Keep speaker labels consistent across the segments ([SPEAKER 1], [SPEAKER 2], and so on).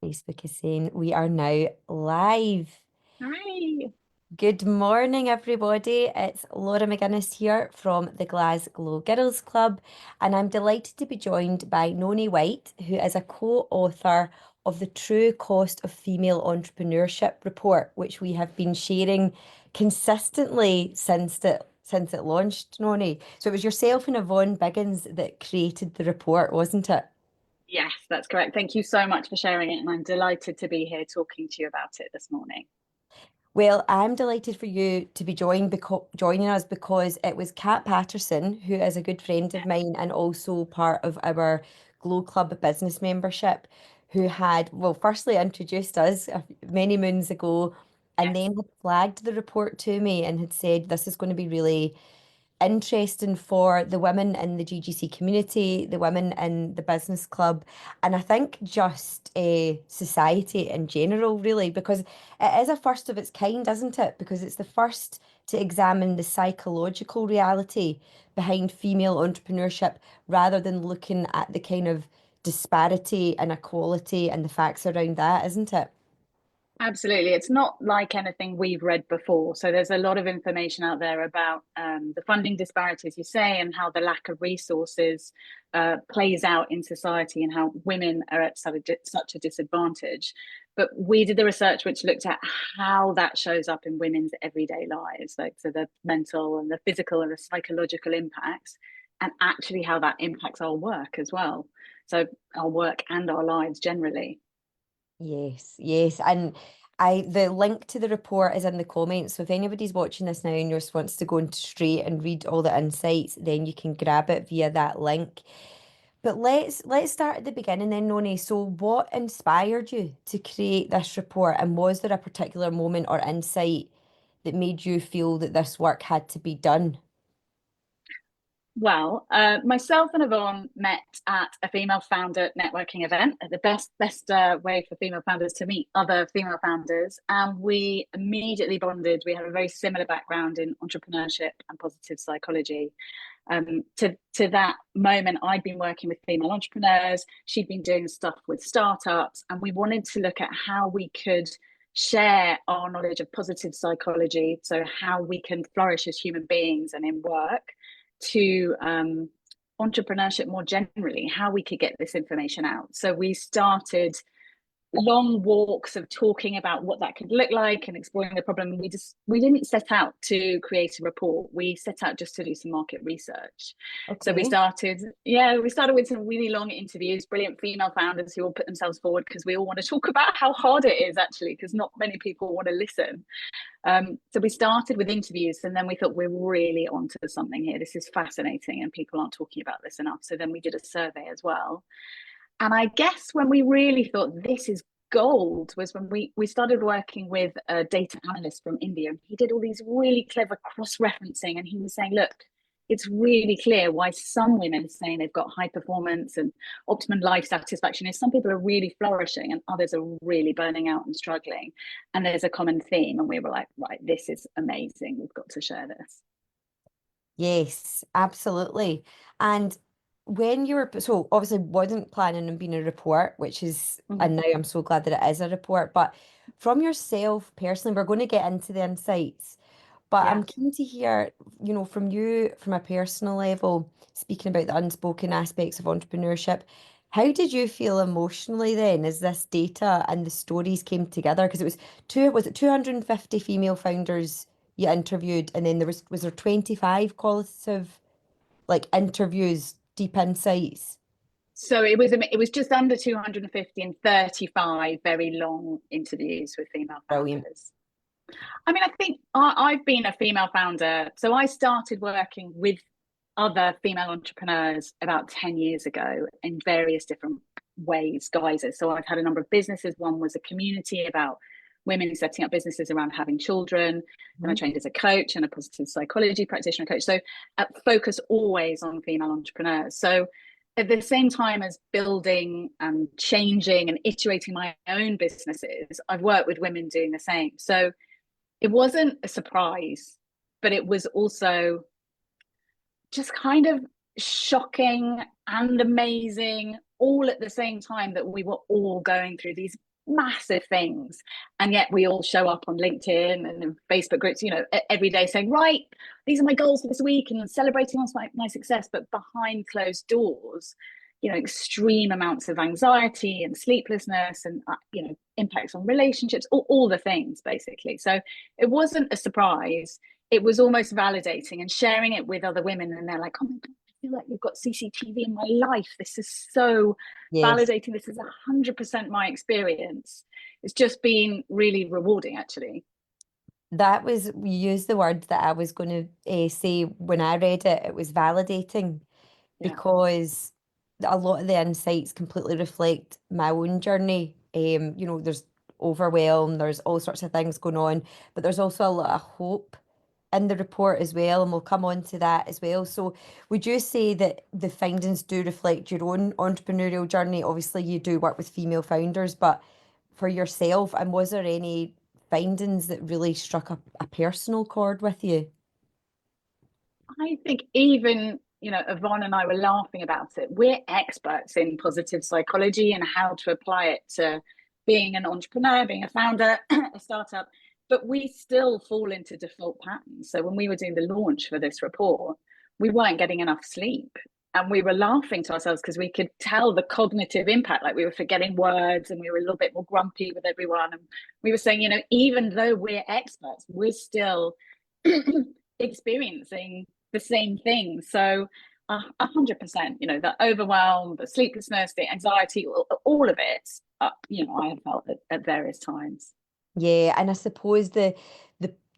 [SPEAKER 1] Facebook is saying we are now live.
[SPEAKER 2] Hi.
[SPEAKER 1] Good morning, everybody. It's Laura McGuinness here from the Glasgow Girls Club, and I'm delighted to be joined by Nonie White, who is a co-author of the True Cost of Female Entrepreneurship report, which we have been sharing consistently since it launched, Nonie. So it was yourself and Yvonne Biggins that created the report, wasn't it?
[SPEAKER 2] Yes, that's correct. Thank you so much for sharing it, and I'm delighted to be here talking to you about it this morning.
[SPEAKER 1] Well, I'm delighted for you to be joining us because it was Kat Patterson, who is a good friend of mine and also part of our Glow Club business membership, who had, well, firstly introduced us many moons ago and
[SPEAKER 2] Yes.
[SPEAKER 1] then had flagged the report to me and had said this is going to be really interesting for the women in the GGC community, the women in the business club, and I think just society in general, really, because it is a first of its kind, isn't it? Because it's the first to examine the psychological reality behind female entrepreneurship rather than looking at the kind of disparity and equality and the facts around that, isn't it?
[SPEAKER 2] Absolutely. It's not like anything we've read before. So there's a lot of information out there about the funding disparities, you say, and how the lack of resources plays out in society and how women are at such a disadvantage. But we did the research which looked at how that shows up in women's everyday lives, like so the mental and the physical and the psychological impacts, and actually how that impacts our work as well. So our work and our lives generally.
[SPEAKER 1] Yes, yes. And the link to the report is in the comments. So if anybody's watching this now and just wants to go in straight and read all the insights, then you can grab it via that link. But let's start at the beginning then, Noni. So what inspired you to create this report? And was there a particular moment or insight that made you feel that this work had to be done?
[SPEAKER 2] Well, myself and Yvonne met at a female founder networking event, the best way for female founders to meet other female founders, and we immediately bonded. We have a very similar background in entrepreneurship and positive psychology. To that moment, I'd been working with female entrepreneurs. She'd been doing stuff with startups, and we wanted to look at how we could share our knowledge of positive psychology, so how we can flourish as human beings and in work to entrepreneurship more generally, how we could get this information out. So we started long walks of talking about what that could look like and exploring the problem. We didn't set out to create a report. We set out just to do some market research. So
[SPEAKER 1] Okay.
[SPEAKER 2] we started with some really long interviews, brilliant female founders who all put themselves forward because we all want to talk about how hard it is actually, because not many people want to listen. So we started with interviews, and then we thought we're really onto something here. This is fascinating, and people aren't talking about this enough. So then we did a survey as well. And I guess when we really thought this is gold was when we started working with a data analyst from India. And he did all these really clever cross-referencing, and he was saying, look, it's really clear why some women are saying they've got high performance and optimum life satisfaction is some people are really flourishing and others are really burning out and struggling. And there's a common theme. And we were like, right, this is amazing. We've got to share this.
[SPEAKER 1] Yes, absolutely. And when you were, so obviously wasn't planning on being a report, which is,
[SPEAKER 2] Mhm.
[SPEAKER 1] and now I'm so glad that it is a report, but from yourself personally, we're going to get into the insights, but
[SPEAKER 2] Yeah.
[SPEAKER 1] I'm keen to hear, from you, from a personal level, speaking about the unspoken aspects of entrepreneurship, how did you feel emotionally then as this data and the stories came together? Because was it 250 female founders you interviewed, and then was there 25 qualitative like interviews, deep insights?
[SPEAKER 2] So it was just under 250 and 35 very long interviews with female
[SPEAKER 1] Brilliant.
[SPEAKER 2] founders. I mean, I think I've been a female founder. So I started working with other female entrepreneurs about 10 years ago in various different ways, guises. So I've had a number of businesses. One was a community about women setting up businesses around having children. And I
[SPEAKER 1] Mhm.
[SPEAKER 2] trained as a coach and a positive psychology practitioner coach. So focus always on female entrepreneurs. So at the same time as building and changing and iterating my own businesses, I've worked with women doing the same. So it wasn't a surprise, but it was also just kind of shocking and amazing all at the same time that we were all going through these massive things. And yet we all show up on LinkedIn and in Facebook groups, every day saying, right, these are my goals for this week and celebrating on my success. But behind closed doors, extreme amounts of anxiety and sleeplessness and, impacts on relationships, all the things basically. So it wasn't a surprise. It was almost validating and sharing it with other women. And they're like, oh my God, I feel like you've got CCTV in my life. This is so
[SPEAKER 1] Yes.
[SPEAKER 2] validating. This is 100% my experience. It's just been really rewarding, actually.
[SPEAKER 1] That was, you used the word that I was going to say when I read it. It was validating
[SPEAKER 2] Yeah.
[SPEAKER 1] because a lot of the insights completely reflect my own journey. There's overwhelm, there's all sorts of things going on, but there's also a lot of hope in the report as well, and we'll come on to that as well. So, would you say that the findings do reflect your own entrepreneurial journey? Obviously, you do work with female founders, but for yourself, and was there any findings that really struck a personal chord with you?
[SPEAKER 2] I think even, Yvonne and I were laughing about it. We're experts in positive psychology and how to apply it to being an entrepreneur, being a founder, a startup, but we still fall into default patterns. So when we were doing the launch for this report, we weren't getting enough sleep. And we were laughing to ourselves because we could tell the cognitive impact, like we were forgetting words and we were a little bit more grumpy with everyone. And we were saying, even though we're experts, we're still experiencing the same thing. So 100%, the overwhelm, the sleeplessness, the anxiety, all of it, I have felt at various times.
[SPEAKER 1] Yeah, and I suppose the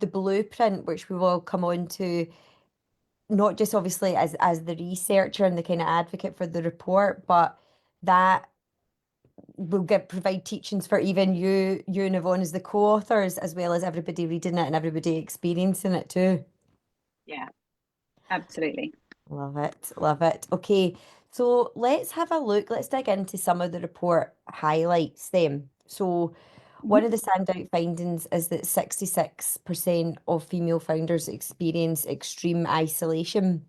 [SPEAKER 1] blueprint, which we will come on to, not just obviously as the researcher and the kind of advocate for the report, but that will provide teachings for even you and Yvonne as the co-authors, as well as everybody reading it and everybody experiencing it too.
[SPEAKER 2] Yeah, absolutely.
[SPEAKER 1] Love it, love it. Okay, so let's have a look. Let's dig into some of the report highlights then. So one
[SPEAKER 2] Mhm.
[SPEAKER 1] of the standout findings is that 66% of female founders experience extreme isolation.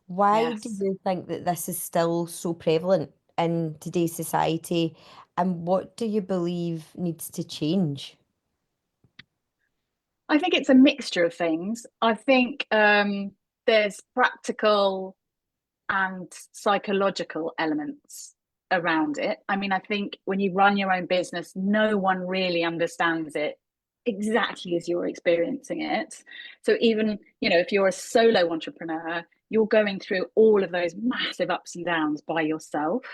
[SPEAKER 1] Why do
[SPEAKER 2] Yes.
[SPEAKER 1] you think that this is still so prevalent in today's society? And what do you believe needs to change?
[SPEAKER 2] I think it's a mixture of things. I think there's practical and psychological elements around it. I mean, I think when you run your own business, no one really understands it exactly as you're experiencing it. So even, if you're a solo entrepreneur, you're going through all of those massive ups and downs by yourself.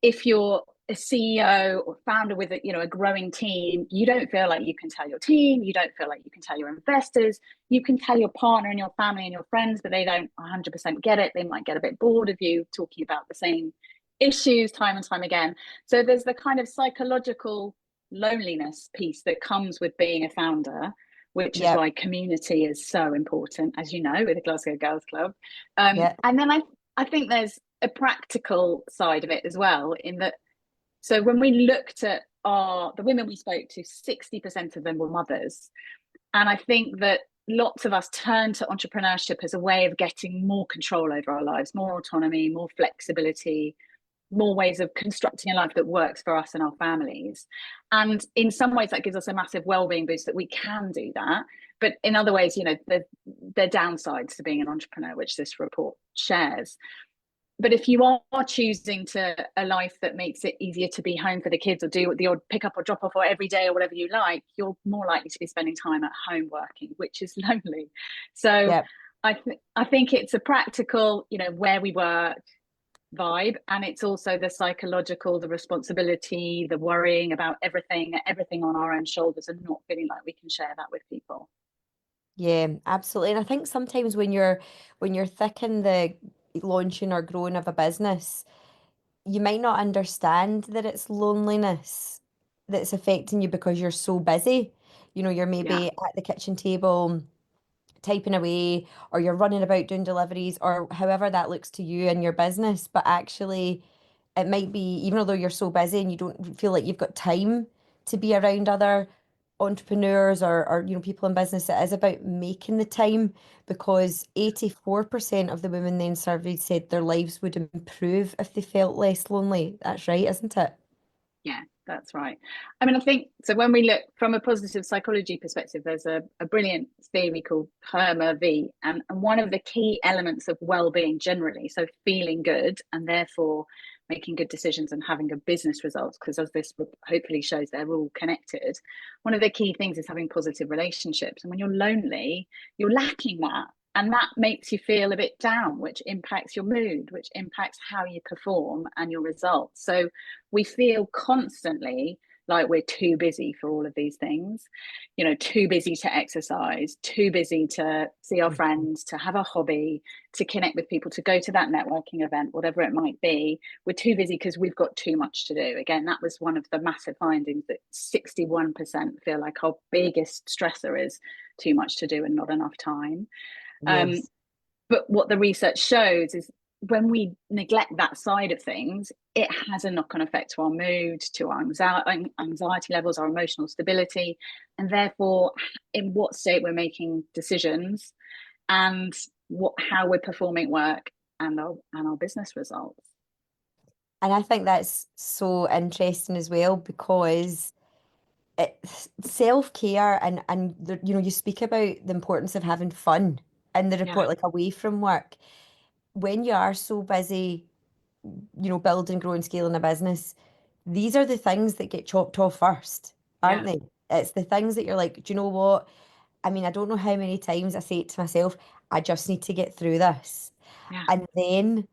[SPEAKER 2] If you're a CEO or founder with a growing team, you don't feel like you can tell your team, you don't feel like you can tell your investors, you can tell your partner and your family and your friends, but they don't 100% get it. They might get a bit bored of you talking about the same issues time and time again. So there's the kind of psychological loneliness piece that comes with being a founder, which is
[SPEAKER 1] Yep,
[SPEAKER 2] why community is so important, as you know, with the Glasgow Girls Club.
[SPEAKER 1] yep,
[SPEAKER 2] And then I think there's a practical side of it as well, in that, so when we looked at the women we spoke to, 60% of them were mothers. And I think that lots of us turn to entrepreneurship as a way of getting more control over our lives, more autonomy, more flexibility, more ways of constructing a life that works for us and our families. And in some ways, that gives us a massive well-being boost that we can do that. But in other ways, there are downsides to being an entrepreneur, which this report shares. But if you are choosing to a life that makes it easier to be home for the kids or do the odd pick up or drop off or every day or whatever you like, you're more likely to be spending time at home working, which is lonely. So
[SPEAKER 1] yep.
[SPEAKER 2] I think it's a practical, where we work vibe, and it's also the psychological, the responsibility, the worrying about everything on our own shoulders, and not feeling like we can share that with people.
[SPEAKER 1] Yeah, absolutely. And I think sometimes when you're thick in the launching or growing of a business, you might not understand that it's loneliness that's affecting you because you're so busy. You're
[SPEAKER 2] Yeah,
[SPEAKER 1] maybe at the kitchen table typing away, or you're running about doing deliveries, or however that looks to you in your business. But actually, it might be, even though you're so busy and you don't feel like you've got time to be around other entrepreneurs or people in business, it is about making the time, because 84% of the women then surveyed said their lives would improve if they felt less lonely. That's right, isn't it?
[SPEAKER 2] yeah. That's right. I mean, I think so. When we look from a positive psychology perspective, there's a brilliant theory called PERMA V, and one of the key elements of well-being generally, so feeling good and therefore making good decisions and having good business results, because as this hopefully shows, they're all connected. One of the key things is having positive relationships, and when you're lonely, you're lacking that. And that makes you feel a bit down, which impacts your mood, which impacts how you perform and your results. So we feel constantly like we're too busy for all of these things, too busy to exercise, too busy to see our friends, to have a hobby, to connect with people, to go to that networking event, whatever it might be. We're too busy because we've got too much to do. Again, that was one of the massive findings, that 61% feel like our biggest stressor is too much to do and not enough time.
[SPEAKER 1] Yes.
[SPEAKER 2] But what the research shows is when we neglect that side of things, it has a knock-on effect to our mood, to our anxiety levels, our emotional stability, and therefore in what state we're making decisions and how we're performing work and our business results.
[SPEAKER 1] And I think that's so interesting as well because self-care and you speak about the importance of having fun in the
[SPEAKER 2] Yeah,
[SPEAKER 1] report, like away from work. When you are so busy, building, growing, scaling a business, these are the things that get chopped off first, aren't
[SPEAKER 2] yeah,
[SPEAKER 1] they? It's the things that you're like, do you know what? I mean, I don't know how many times I say it to myself, I just need to get through this.
[SPEAKER 2] yeah,
[SPEAKER 1] And then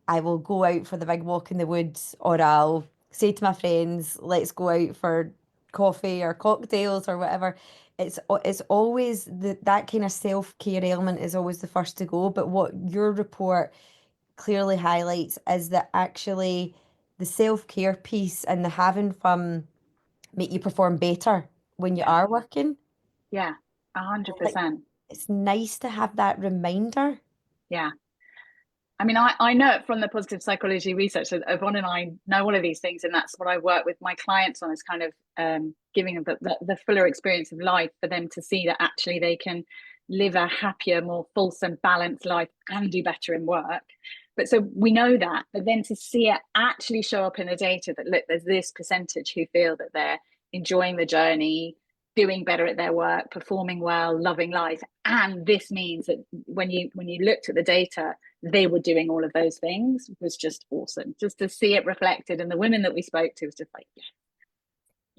[SPEAKER 1] I will go out for the big walk in the woods, or I'll say to my friends, let's go out for coffee or cocktails or whatever. It's always that kind of self-care element is always the first to go. But what your report clearly highlights is that actually the self-care piece and the having fun make you perform better when you
[SPEAKER 2] yeah,
[SPEAKER 1] are working.
[SPEAKER 2] yeah, a hundred
[SPEAKER 1] Like
[SPEAKER 2] percent.
[SPEAKER 1] it's nice to have that reminder.
[SPEAKER 2] Yeah. I mean, I know it from the positive psychology research that Yvonne and I know all of these things, and that's what I work with my clients on, is kind of giving them the fuller experience of life for them to see that actually they can live a happier, more fulsome, balanced life and do better in work. But so we know that, but then to see it actually show up in the data that, look, there's this percentage who feel that they're enjoying the journey, doing better at their work, performing well, loving life. And this means that when you looked at the data, they were doing all of those things, was just awesome. Just to see it reflected, and the women that we spoke to was just like, yeah,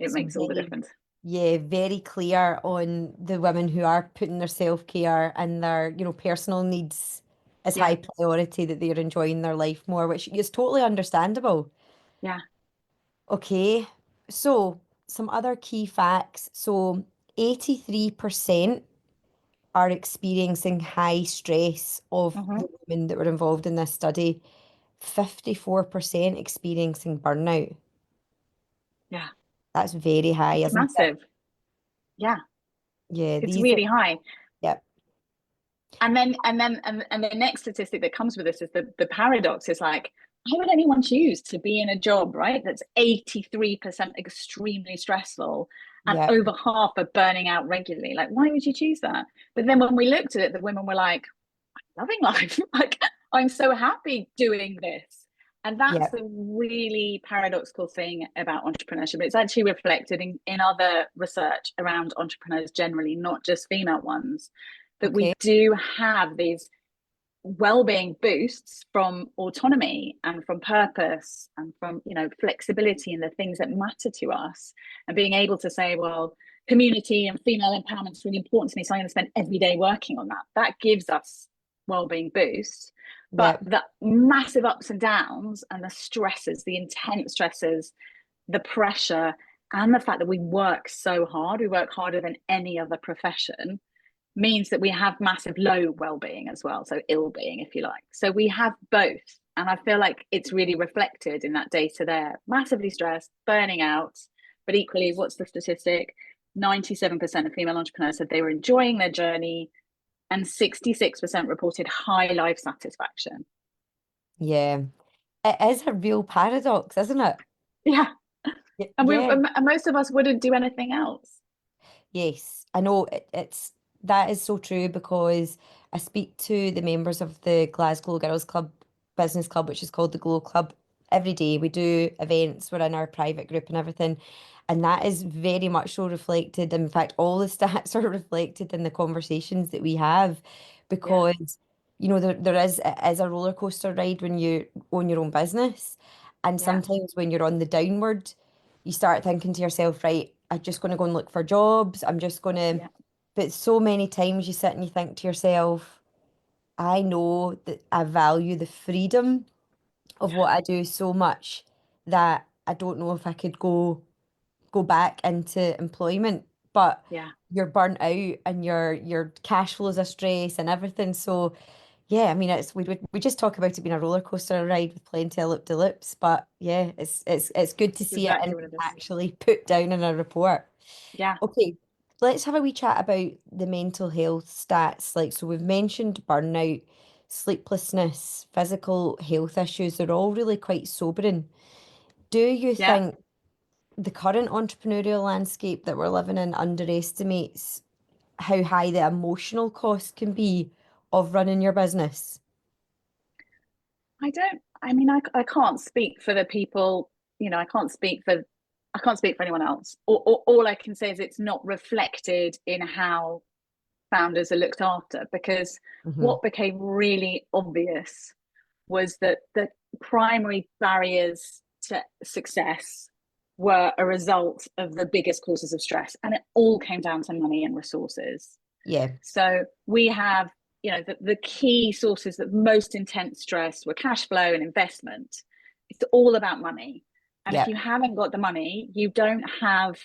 [SPEAKER 2] it
[SPEAKER 1] So
[SPEAKER 2] makes all the
[SPEAKER 1] very,
[SPEAKER 2] difference.
[SPEAKER 1] yeah, very clear on the women who are putting their self-care and their, personal needs as
[SPEAKER 2] Yeah,
[SPEAKER 1] high priority, that they're enjoying their life more, which is totally understandable.
[SPEAKER 2] yeah.
[SPEAKER 1] Okay, so some other key facts. So 83% are experiencing high stress of the
[SPEAKER 2] Mm-hmm.
[SPEAKER 1] women that were involved in this study, 54% experiencing burnout.
[SPEAKER 2] Yeah,
[SPEAKER 1] That's very high,
[SPEAKER 2] it's
[SPEAKER 1] isn't it?
[SPEAKER 2] massive. Yeah,
[SPEAKER 1] Yeah,
[SPEAKER 2] it's
[SPEAKER 1] these are,
[SPEAKER 2] really high.
[SPEAKER 1] yeah,
[SPEAKER 2] And the next statistic that comes with this is the paradox is like, why would anyone choose to be in a job, right? That's 83% extremely stressful and
[SPEAKER 1] yeah,
[SPEAKER 2] over half are burning out regularly. Like, why would you choose that? But then when we looked at it, the women were like, loving life. Like, I'm so happy doing this. And
[SPEAKER 1] yeah,
[SPEAKER 2] that's the really paradoxical thing about entrepreneurship. It's actually reflected in other research around entrepreneurs generally, not just female ones, that we
[SPEAKER 1] okay,
[SPEAKER 2] do have these well-being boosts from autonomy and from purpose and from flexibility in the things that matter to us, and being able to say, well, community and female empowerment is really important to me, so I'm going to spend every day working on that. That gives us well-being boost.
[SPEAKER 1] yeah,
[SPEAKER 2] But the massive ups and downs and the stresses, the intense stresses, the pressure, and the fact that we work so hard, we work harder than any other profession, means that we have massive low well-being as well, so ill-being, if you like. So we have both, and I feel like it's really reflected in that data there. Massively stressed, burning out, but equally, what's the statistic? 97% of female entrepreneurs said they were enjoying their journey, and 66% reported high life satisfaction.
[SPEAKER 1] yeah. It is a real paradox, isn't it?
[SPEAKER 2] Yeah, and
[SPEAKER 1] Yeah,
[SPEAKER 2] most of us wouldn't do anything else.
[SPEAKER 1] yes. I know that is so true because I speak to the members of the Glasgow Girls Club Business Club, which is called the Glow Club, every day. We do events, we're in our private group and everything. And that is very much so reflected. In fact, all the stats are reflected in the conversations that we have
[SPEAKER 2] Yeah,
[SPEAKER 1] because, there is, it is a roller coaster ride when you own your own business. And
[SPEAKER 2] yeah,
[SPEAKER 1] sometimes when you're on the downward, you start thinking to yourself, right, I'm just going to go and look for jobs. I'm just going to,
[SPEAKER 2] yeah,
[SPEAKER 1] but so many times you sit and you think to yourself, I know that I value the freedom of
[SPEAKER 2] yeah,
[SPEAKER 1] what I do so much that I don't know if I could go back into employment. But
[SPEAKER 2] yeah.
[SPEAKER 1] you're burnt out and your cash flows are stress and everything. So yeah, I mean we just talk about it being a roller coaster ride with plenty of loop de loops. But yeah, it's good to
[SPEAKER 2] It's
[SPEAKER 1] see it
[SPEAKER 2] exactly
[SPEAKER 1] and
[SPEAKER 2] what it is.
[SPEAKER 1] actually put down in a report.
[SPEAKER 2] Yeah,
[SPEAKER 1] Okay, let's have a wee chat about the mental health stats. Like, so we've mentioned burnout, sleeplessness, physical health issues. They're all really quite sobering. Do you
[SPEAKER 2] yeah.
[SPEAKER 1] think the current entrepreneurial landscape that we're living in underestimates how high the emotional cost can be of running your business?
[SPEAKER 2] I mean, I can't speak for the people, I can't speak for anyone else. All I can say is it's not reflected in how founders are looked after because
[SPEAKER 1] Hmm.
[SPEAKER 2] what became really obvious was that the primary barriers to success were a result of the biggest causes of stress. And it all came down to money and resources.
[SPEAKER 1] Yeah,
[SPEAKER 2] So we have, the key sources of most intense stress were cash flow and investment. It's all about money. And if
[SPEAKER 1] yeah,
[SPEAKER 2] you haven't got the money, you don't have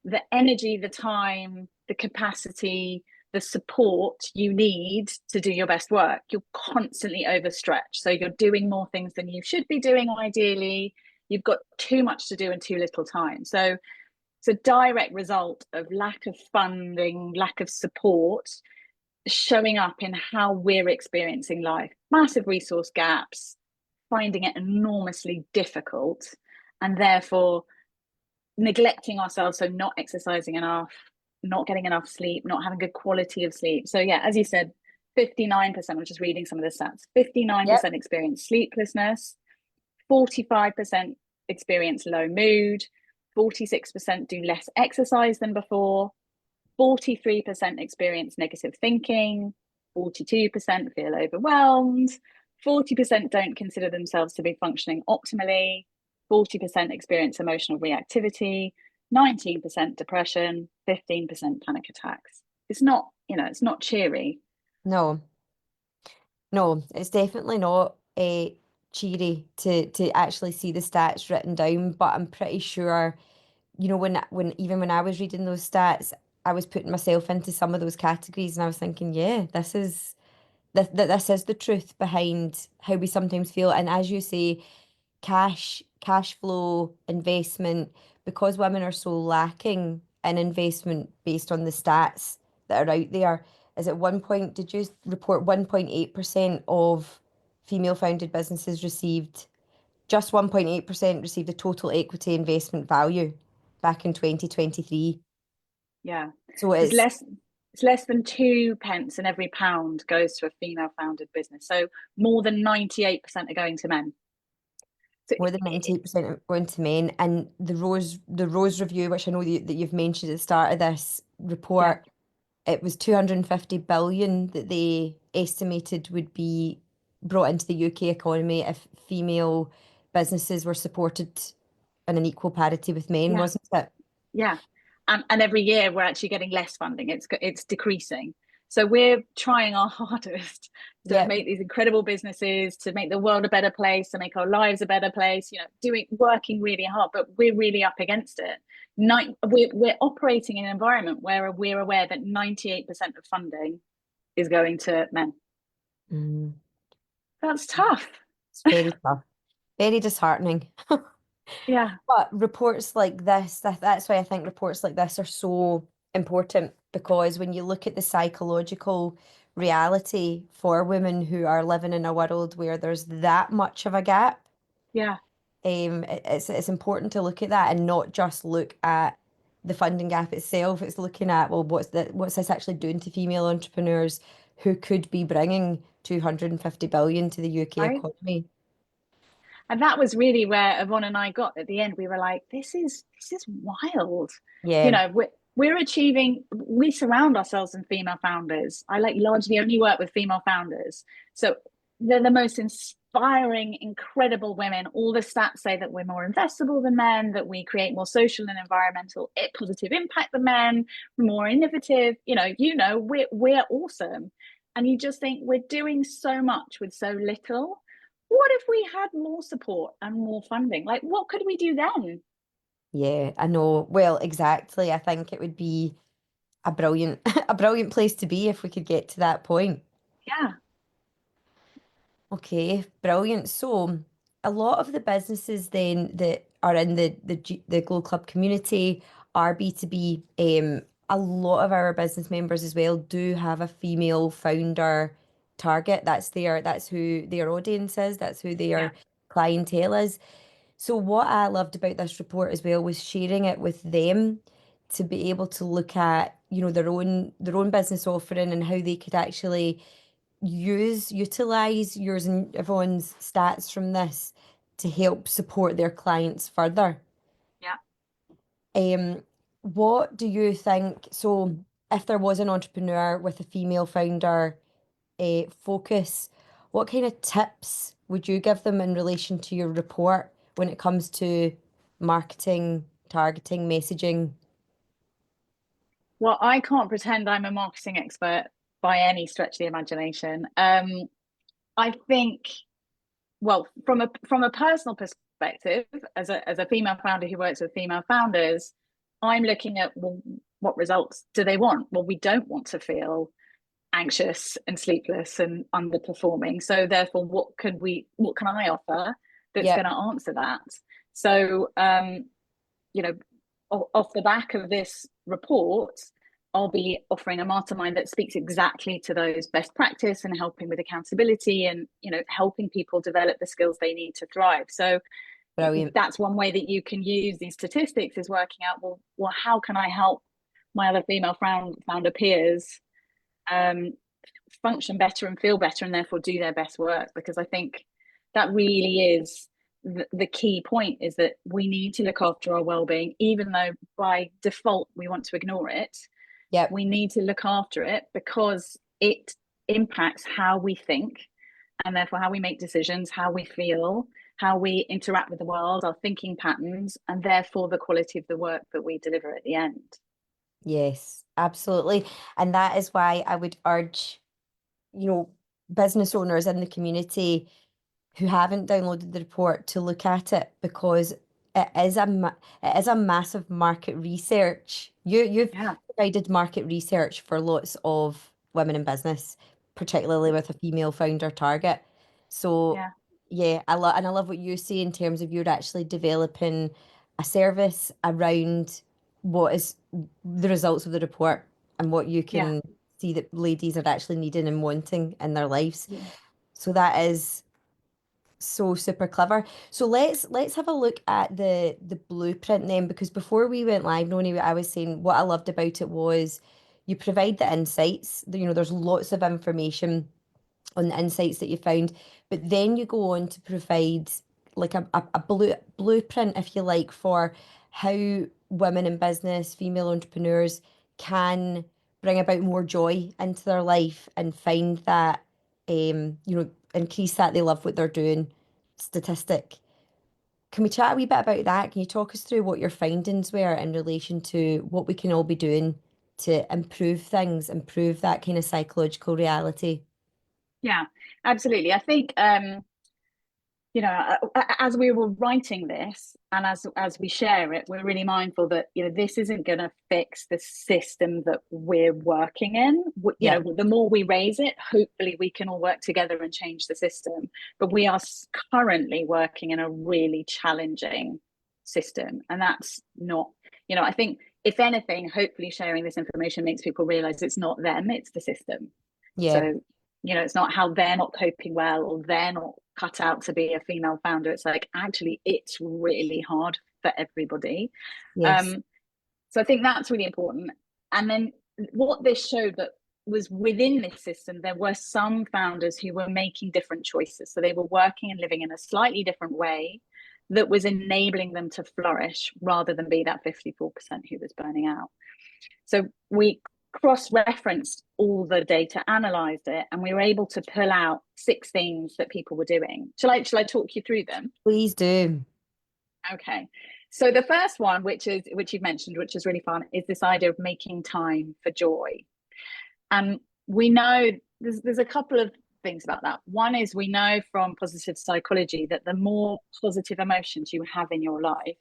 [SPEAKER 2] the energy, the time, the capacity, the support you need to do your best work. You're constantly overstretched. So you're doing more things than you should be doing, ideally. You've got too much to do in too little time. So it's a direct result of lack of funding, lack of support, showing up in how we're experiencing life. Massive resource gaps, finding it enormously difficult, and therefore neglecting ourselves. So, not exercising enough, not getting enough sleep, not having good quality of sleep. So, yeah, as you said, 59%, I'm just reading some of the stats,
[SPEAKER 1] yep.
[SPEAKER 2] 59% experience sleeplessness, 45% experience low mood, 46% do less exercise than before, 43% experience negative thinking, 42% feel overwhelmed, 40% don't consider themselves to be functioning optimally, 40% experience emotional reactivity, 19% depression, 15% panic attacks. It's not cheery.
[SPEAKER 1] No, no, it's definitely not cheery to actually see the stats written down, but I'm pretty sure, when even when I was reading those stats, I was putting myself into some of those categories and I was thinking, yeah, this is the truth behind how we sometimes feel. And as you say, cash flow, investment, because women are so lacking in investment based on the stats that are out there, is at one point, did you report 1.8% of female founded businesses received, just 1.8% received a total equity investment value back in 2023.
[SPEAKER 2] Yeah.
[SPEAKER 1] So
[SPEAKER 2] So it's less than 2 pence in every pound goes to a female founded business. So more than 98% are going to men. So
[SPEAKER 1] more than 98% are going to men. And the Rose review, which I know that you've mentioned at the start of this
[SPEAKER 2] yeah,
[SPEAKER 1] report, it was 250 billion that they estimated would be brought into the UK economy if female businesses were supported in an equal parity with men,
[SPEAKER 2] yeah.
[SPEAKER 1] wasn't it?
[SPEAKER 2] Yeah, and every year we're actually getting less funding. It's decreasing. So we're trying our hardest to
[SPEAKER 1] Yep.
[SPEAKER 2] make these incredible businesses, to make the world a better place, to make our lives a better place. Working really hard, but we're really up against it. We're operating in an environment where we're aware that 98% of funding is going to men.
[SPEAKER 1] Mm,
[SPEAKER 2] That's tough.
[SPEAKER 1] it's very tough, very disheartening.
[SPEAKER 2] Yeah,
[SPEAKER 1] But reports like this, that's why I think reports like this are so important because when you look at the psychological reality for women who are living in a world where there's that much of a gap,
[SPEAKER 2] yeah.
[SPEAKER 1] it's important to look at that and not just look at the funding gap itself. It's looking at, well, what's this actually doing to female entrepreneurs who could be bringing 250 billion to the UK
[SPEAKER 2] Right.
[SPEAKER 1] economy?
[SPEAKER 2] And that was really where Yvonne and I got at the end. We were like, this is wild. You
[SPEAKER 1] Yeah,
[SPEAKER 2] know, we're achieving, we surround ourselves in female founders. I like largely only work with female founders. So they're the most inspiring, incredible women. All the stats say that we're more investable than men, that we create more social and environmental positive impact than men, more innovative. We're awesome. And you just think we're doing so much with so little. What if we had more support and more funding? Like, what could we do then?
[SPEAKER 1] yeah, I know. Well, exactly. I think it would be a brilliant a brilliant place to be if we could get to that point.
[SPEAKER 2] Yeah,
[SPEAKER 1] Okay, brilliant. So, a lot of the businesses then that are in the Glow Club community are B2B. A lot of our business members as well do have a female founder target. That's who their audience is, that's who
[SPEAKER 2] yeah,
[SPEAKER 1] their clientele is. So what I loved about this report as well was sharing it with them to be able to look at, their own business offering and how they could actually utilize yours and Yvonne's stats from this to help support their clients further.
[SPEAKER 2] yeah.
[SPEAKER 1] Um, what do you think? So, if there was an entrepreneur with a female founder focus, what kind of tips would you give them in relation to your report when it comes to marketing, targeting, messaging?
[SPEAKER 2] Well, I can't pretend I'm a marketing expert by any stretch of the imagination. I think, well, from a personal perspective, as a female founder who works with female founders, I'm looking at, well, what results do they want? Well, we don't want to feel anxious and sleepless and underperforming. So therefore, what can I offer that's going
[SPEAKER 1] Yep,
[SPEAKER 2] to answer that? So you know, off the back of this report, I'll be offering a mastermind that speaks exactly to those best practice and helping with accountability and, helping people develop the skills they need to thrive. So
[SPEAKER 1] brilliant.
[SPEAKER 2] that's one way that you can use these statistics, is working out, well, how can I help my other female founder peers function better and feel better and therefore do their best work? Because I think that really is the key point, is that we need to look after our well-being, even though by default we want to ignore it.
[SPEAKER 1] Yep,
[SPEAKER 2] We need to look after it because it impacts how we think, and therefore how we make decisions, how we feel, how we interact with the world, our thinking patterns, and therefore the quality of the work that we deliver at the end.
[SPEAKER 1] yes, absolutely. And that is why I would urge, you know, business owners in the community who haven't downloaded the report to look at it because it is a massive market research. You've
[SPEAKER 2] Yeah,
[SPEAKER 1] provided market research for lots of women in business, particularly with a female founder target. So
[SPEAKER 2] yeah,
[SPEAKER 1] yeah, I love what you say in terms of you're actually developing a service around what is the results of the report and what you
[SPEAKER 2] yeah,
[SPEAKER 1] can see that ladies are actually needing and wanting in their lives.
[SPEAKER 2] yeah,
[SPEAKER 1] So that is so super clever. So let's have a look at the blueprint then, because before we went live, Noni, I was saying what I loved about it was you provide the insights. There's lots of information on the insights that you found, but then you go on to provide like a blueprint, if you like, for how women in business, female entrepreneurs can bring about more joy into their life and find that increase that they love what they're doing statistic. Can we chat a wee bit about that? Can you talk us through what your findings were in relation to what we can all be doing to improve things, improve that kind of psychological reality?
[SPEAKER 2] yeah, absolutely. I think as we were writing this, and as we share it, we're really mindful that this isn't going to fix the system that we're working in.
[SPEAKER 1] Yeah,
[SPEAKER 2] The more we raise it, hopefully we can all work together and change the system. But we are currently working in a really challenging system, and that's not. I think if anything, hopefully sharing this information makes people realize it's not them, it's the system.
[SPEAKER 1] yeah,
[SPEAKER 2] So it's not how they're not coping well or they're not cut out to be a female founder. It's like, actually, it's really hard for everybody.
[SPEAKER 1] yes,
[SPEAKER 2] um so I think that's really important. And then what this showed, that was within this system, there were some founders who were making different choices. So they were working and living in a slightly different way that was enabling them to flourish rather than be that 54% who was burning out. So we cross-referenced all the data, analyzed it, and we were able to pull out 6 things that people were doing. Shall I talk you through them?
[SPEAKER 1] Please do.
[SPEAKER 2] Okay. So the first one, which you've mentioned, which is really fun, is this idea of making time for joy. And we know there's a couple of things about that. One is we know from positive psychology that the more positive emotions you have in your life,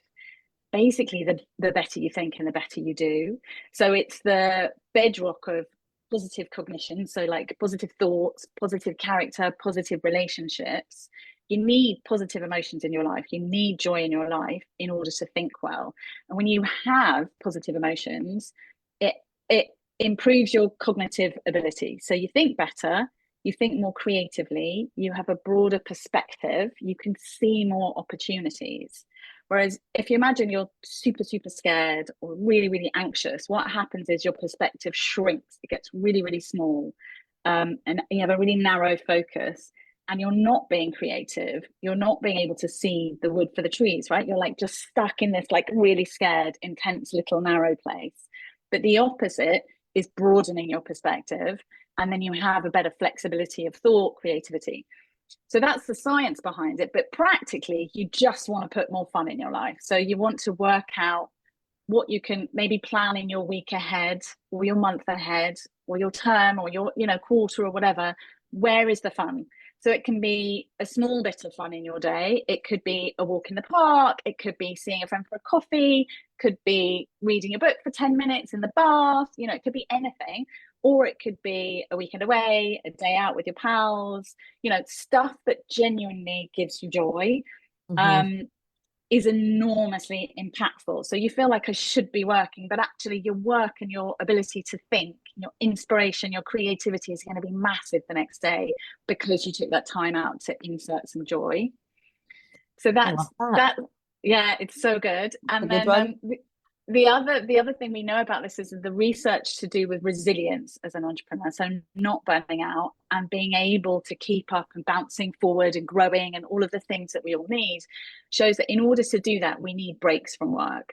[SPEAKER 2] basically the better you think and the better you do. So it's the bedrock of positive cognition. So like positive thoughts, positive character, positive relationships. You need positive emotions in your life. You need joy in your life in order to think well. And when you have positive emotions, it improves your cognitive ability. So you think better, you think more creatively, you have a broader perspective, you can see more opportunities. Whereas if you imagine you're super, super scared or really, really anxious, what happens is your perspective shrinks. It gets really, really small. And you have a really narrow focus, and you're not being creative. You're not being able to see the wood for the trees, right? You're like just stuck in this like really scared, intense little narrow place. But the opposite is broadening your perspective. And then you have a better flexibility of thought, creativity. So that's the science behind it. But practically, you just want to put more fun in your life. So you want to work out what you can maybe plan in your week ahead or your month ahead or your term or your quarter or whatever. Where is the fun? So it can be a small bit of fun in your day. It could be a walk in the park. It could be seeing a friend for a coffee. Could be reading a book for 10 minutes in the bath. It could be anything. Or it could be a weekend away, a day out with your pals, stuff that genuinely gives you joy.
[SPEAKER 1] Mm-hmm.
[SPEAKER 2] Is enormously impactful. So you feel like I should be working, but actually your work and your ability to think, your inspiration, your creativity is going to be massive the next day because you took that time out to insert some joy. So
[SPEAKER 1] I love
[SPEAKER 2] that's
[SPEAKER 1] that.
[SPEAKER 2] that. Yeah, it's so good.
[SPEAKER 1] A
[SPEAKER 2] And
[SPEAKER 1] good
[SPEAKER 2] then
[SPEAKER 1] one.
[SPEAKER 2] the other thing we know about this is the research to do with resilience as an entrepreneur. So not burning out and being able to keep up and bouncing forward and growing and all of the things that we all need shows that in order to do that, we need breaks from work.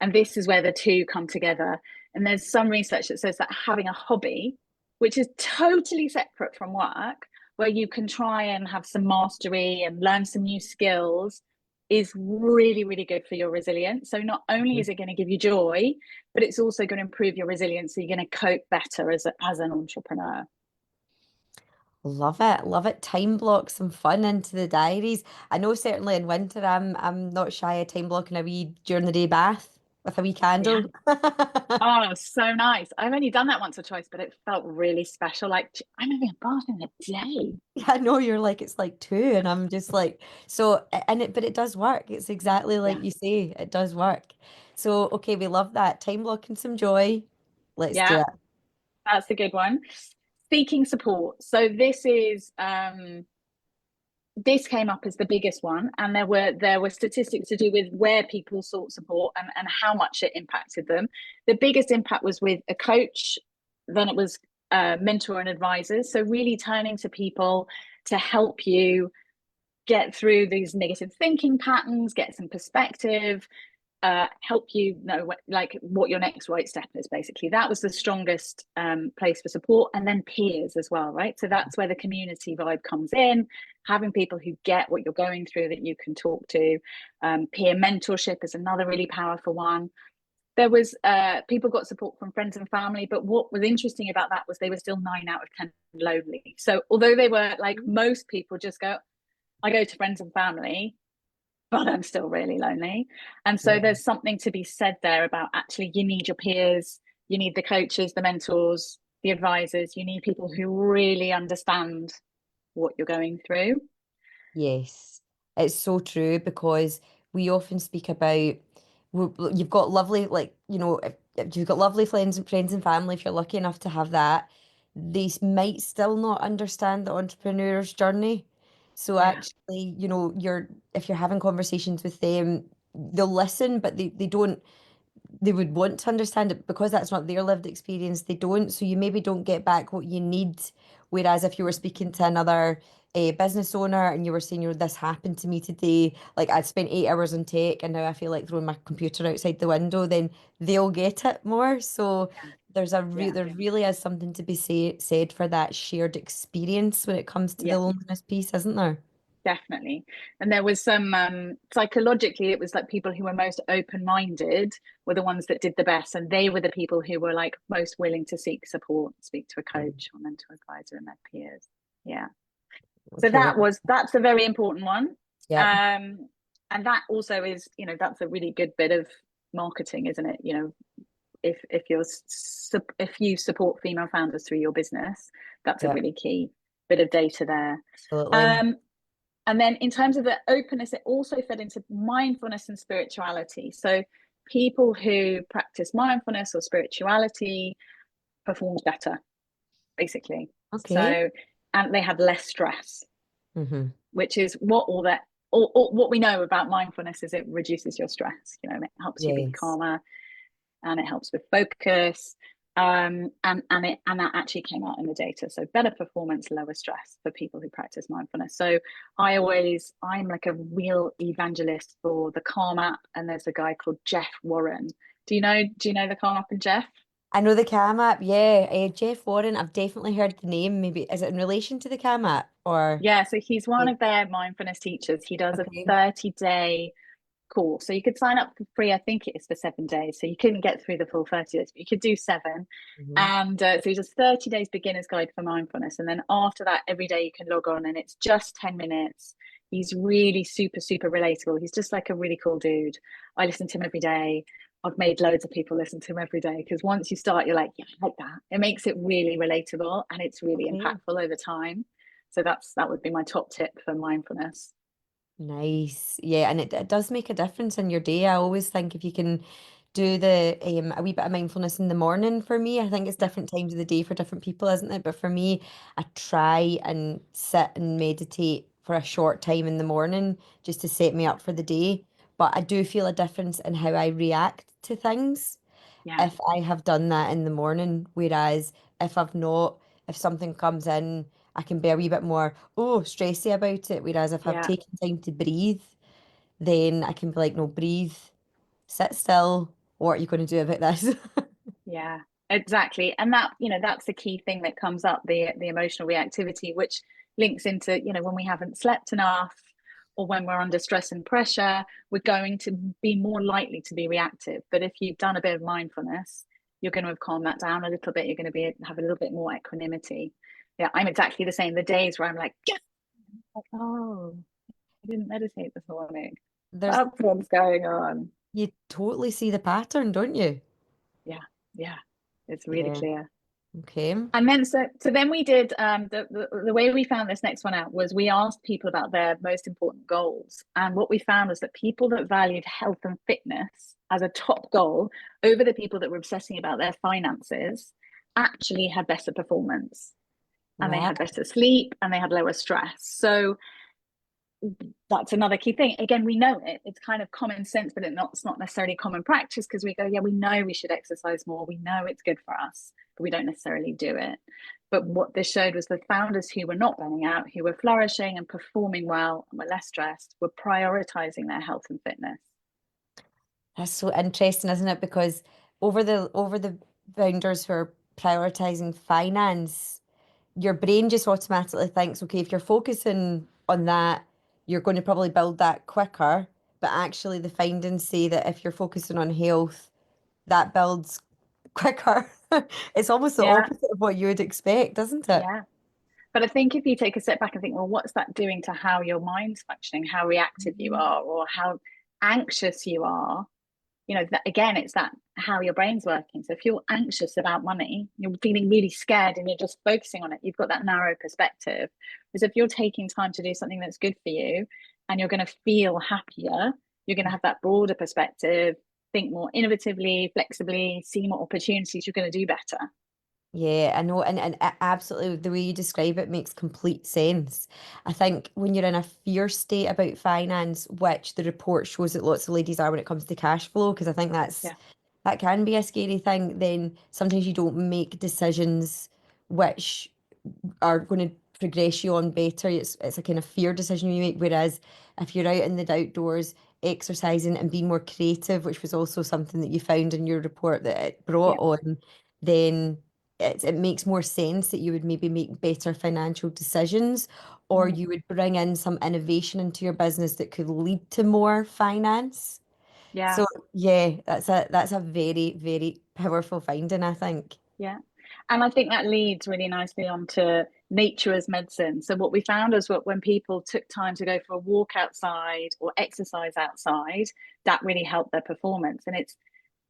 [SPEAKER 2] And this is where the two come together. And there's some research that says that having a hobby, which is totally separate from work, where you can try and have some mastery and learn some new skills, is really, really good for your resilience. So not only is it going to give you joy, but it's also going to improve your resilience. So you're going to cope better as an entrepreneur.
[SPEAKER 1] Love it. Love it. Time block some fun into the diaries. I know certainly in winter I'm not shy of time blocking a wee during the day bath with a wee
[SPEAKER 2] Yeah.
[SPEAKER 1] candle.
[SPEAKER 2] Oh, so nice. I've only done that once or twice, but it felt really special. Like I'm having a bath in a day.
[SPEAKER 1] Yeah, I know you're like it's like two, and I'm just like so, but it does work. It's exactly like
[SPEAKER 2] Yeah.
[SPEAKER 1] you say, it does work. So okay, we love that. Time blocking some joy. Let's do
[SPEAKER 2] Yeah,
[SPEAKER 1] it.
[SPEAKER 2] that's a good one. Seeking support. So this came up as the biggest one, and there were statistics to do with where people sought support and how much it impacted them. The biggest impact was with a coach, then it was mentor and advisors. So really turning to people to help you get through these negative thinking patterns, get some perspective, help you know what your next right step is. Basically, that was the strongest place for support. And then peers as well, right? So that's where the community vibe comes in, having people who get what you're going through that you can talk to. Peer mentorship is another really powerful one. There was people got support from friends and family, but what was interesting about that was they were still 9 out of 10 lonely. So although they were like, most people just go, I go to friends and family, but I'm still really lonely. And so
[SPEAKER 1] Yeah.
[SPEAKER 2] there's something to be said there about actually you need your peers, you need the coaches, the mentors, the advisors, you need people who really understand what you're going through.
[SPEAKER 1] Yes, it's so true because we often speak about you've got lovely like if you've got lovely friends and family if you're lucky enough to have that, might still not understand the entrepreneur's journey. So
[SPEAKER 2] Yeah.
[SPEAKER 1] actually, you're if you're having conversations with them, they'll listen, but they don't. they would want to understand it because that's not their lived experience. They don't. So you maybe don't get back what you need. Whereas if you were speaking to another business owner and you were saying, this happened to me today, like I spent 8 hours on tech and now I feel like throwing my computer outside the window, then they'll get it more. So
[SPEAKER 2] Yeah,
[SPEAKER 1] there really is something to be said for that shared experience when it comes to the
[SPEAKER 2] yeah,
[SPEAKER 1] loneliness piece, isn't there?
[SPEAKER 2] definitely. And there was some psychologically, it was like people who were most open-minded were the ones that did the best, and they were the people who were like most willing to seek support, speak to a coach or mentor advisor and their peers. Yeah. So
[SPEAKER 1] Okay,
[SPEAKER 2] that's a very important one.
[SPEAKER 1] yeah,
[SPEAKER 2] And that also is, that's a really good bit of marketing, isn't it? If you support female founders through your business, that's a
[SPEAKER 1] yeah,
[SPEAKER 2] really key bit of data there.
[SPEAKER 1] absolutely.
[SPEAKER 2] Um, and then in terms of the openness, it also fed into mindfulness and spirituality. So people who practice mindfulness or spirituality performed better, basically.
[SPEAKER 1] Okay.
[SPEAKER 2] So, and they had less stress,
[SPEAKER 1] Mm-hmm.
[SPEAKER 2] which is what all that or what we know about mindfulness is it reduces your stress, and it helps you be
[SPEAKER 1] Yes.
[SPEAKER 2] calmer and it helps with focus. And that actually came out in the data. So better performance, lower stress for people who practice mindfulness. So I'm like a real evangelist for the Calm app, and there's a guy called Jeff Warren. Do you know the Calm app and Jeff?
[SPEAKER 1] I know the Cam app, yeah. Jeff Warren, I've definitely heard the name. Maybe is it in relation to the Cam app or
[SPEAKER 2] Yeah, so he's one of their mindfulness teachers. He does a
[SPEAKER 1] okay.
[SPEAKER 2] 30-day course. So you could sign up for free. I think it is for 7 days. So you couldn't get through the full 30 days, but you could do seven.
[SPEAKER 1] Hmm.
[SPEAKER 2] And so he does 30 days beginner's guide for mindfulness. And then after that, every day you can log on and it's just 10 minutes. He's really super, super relatable. He's just like a really cool dude. I listen to him every day. I've made loads of people listen to him every day because once you start, you're like, yeah, I like that. It makes it really relatable and it's really
[SPEAKER 1] Okay.
[SPEAKER 2] impactful over time. So that would be my top tip for mindfulness.
[SPEAKER 1] Nice. Yeah, and it does make a difference in your day. I always think if you can do the a wee bit of mindfulness in the morning for me, I think it's
[SPEAKER 2] Yeah,
[SPEAKER 1] different times of the day for different people, isn't it? But for me, I try and sit and meditate for a short time in the morning just to set me
[SPEAKER 2] yeah,
[SPEAKER 1] up for the day. But I do feel a difference in how I react to things
[SPEAKER 2] yeah,
[SPEAKER 1] if I have done that in the morning. Whereas if I've not, if something comes in, I can be a wee bit more, stressy about it. Whereas if I've
[SPEAKER 2] yeah.
[SPEAKER 1] taken time to breathe, then I can be like, no, breathe, sit still. What are you going to do about this?
[SPEAKER 2] Yeah, exactly. And that's the key thing that comes up, the emotional reactivity, which links into, when we haven't slept enough or when we're under stress and pressure, we're going to be more likely to be reactive. But if you've done a bit of mindfulness, you're going to have calmed that down a little bit. You're going to have a little bit more equanimity. Yeah, I'm exactly the same. The days where I'm like, yes, like, oh, I didn't meditate this morning.
[SPEAKER 1] There's,
[SPEAKER 2] That's what's going on.
[SPEAKER 1] you totally see the pattern, don't you?
[SPEAKER 2] Yeah, yeah, it's really
[SPEAKER 1] Yeah.
[SPEAKER 2] clear.
[SPEAKER 1] Okay.
[SPEAKER 2] And then so then we did the way we found this next one out was we asked people about their most important goals. And what we found was that people that valued health and fitness as a top goal over the people that were obsessing about their finances actually had better performance and they
[SPEAKER 1] Wow.
[SPEAKER 2] had better sleep and they had lower stress. So that's another key thing. Again, we know it. It's kind of common sense, but it's not necessarily common practice because we go, yeah, we know we should exercise more. We know it's good for us, but we don't necessarily do it. But what this showed was the founders who were not burning out, who were flourishing and performing well and were less stressed, were prioritizing their health and fitness.
[SPEAKER 1] That's so interesting, isn't it? Because over the founders who are prioritizing finance, your brain just automatically thinks, okay, if you're focusing on that, you're going to probably build that quicker. But actually, the findings say that if you're focusing on health, that builds quicker. It's almost the
[SPEAKER 2] Yeah,
[SPEAKER 1] opposite of what you would expect, isn't it?
[SPEAKER 2] yeah. But I think if you take a step back and think, well, what's that doing to how your mind's functioning, how reactive you are, or how anxious you are, again, it's that how your brain's working. So if you're anxious about money, you're feeling really scared and you're just focusing on it, you've got that narrow perspective. Whereas if you're taking time to do something that's good for you and you're going to feel happier, you're going to have that broader perspective, think more innovatively, flexibly, see more opportunities, you're going to do better.
[SPEAKER 1] Yeah, I know, and absolutely the way you describe it makes complete sense. I think when you're in a fear state about finance, which the report shows that lots of ladies are when it comes to cash flow, because I think that's
[SPEAKER 2] Yeah.
[SPEAKER 1] that can be a scary thing. Then sometimes you don't make decisions which are going to progress you on better. It's a kind of fear decision you make. Whereas if you're out in the outdoors, exercising and being more creative, which was also something that you found in your report that it brought
[SPEAKER 2] Yeah.
[SPEAKER 1] on, then it makes more sense that you would maybe make better financial decisions, or
[SPEAKER 2] Mm.
[SPEAKER 1] you would bring in some innovation into your business that could lead to more finance.
[SPEAKER 2] Yeah.
[SPEAKER 1] So yeah, that's a very, very powerful finding, I think.
[SPEAKER 2] Yeah. And I think that leads really nicely onto nature as medicine. So what we found is that when people took time to go for a walk outside or exercise outside, that really helped their performance. And it's,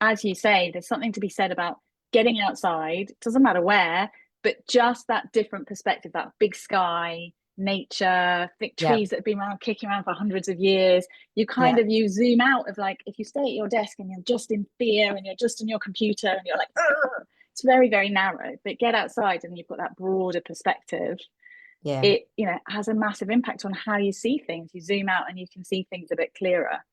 [SPEAKER 2] as you say, there's something to be said about getting outside, it doesn't matter where, but just that different perspective, that big sky, nature, thick
[SPEAKER 1] Yep,
[SPEAKER 2] trees that have been around, kicking around for hundreds of years. You kind
[SPEAKER 1] yep,
[SPEAKER 2] of, you zoom out of like, if you stay at your desk and you're just in fear and you're just on your computer and you're like, "Ugh," it's very, very narrow, but get outside and you've got that broader perspective.
[SPEAKER 1] yeah.
[SPEAKER 2] It, has a massive impact on how you see things. You zoom out and you can see things a bit clearer.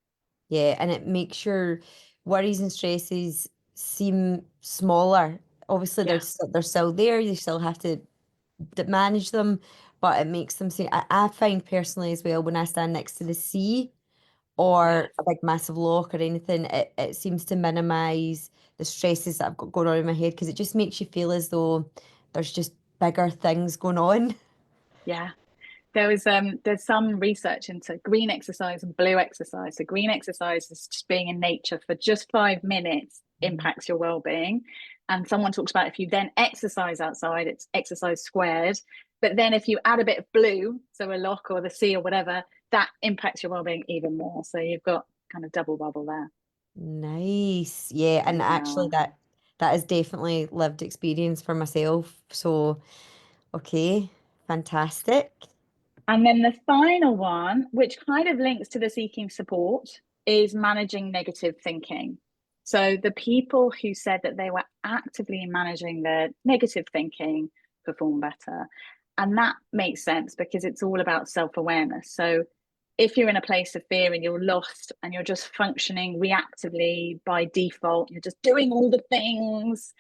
[SPEAKER 1] Yeah, and it makes your worries and stresses seem smaller. Obviously,
[SPEAKER 2] Yeah.
[SPEAKER 1] they're still there. You still have to manage them, but it makes them seem. I find personally as well when I stand next to the sea or
[SPEAKER 2] Yes.
[SPEAKER 1] a big massive lock or anything, it seems to minimize the stresses that I've got going on in my head because it just makes you feel as though there's just bigger things going on.
[SPEAKER 2] Yeah. There's some research into green exercise and blue exercise. So green exercise is just being in nature for just 5 minutes impacts your well-being. And someone talks about if you then exercise outside, it's exercise squared. But then if you add a bit of blue, so a lock or the sea or whatever, that impacts your well-being even more. So you've got kind of double bubble there.
[SPEAKER 1] Nice. Yeah, and actually
[SPEAKER 2] Yeah.
[SPEAKER 1] that is definitely lived experience for myself. So, okay, fantastic.
[SPEAKER 2] And then the final one, which kind of links to the seeking support, is managing negative thinking. So the people who said that they were actively managing their negative thinking perform better. And that makes sense because it's all about self awareness. So if you're in a place of fear and you're lost and you're just functioning reactively by default, you're just doing all the things,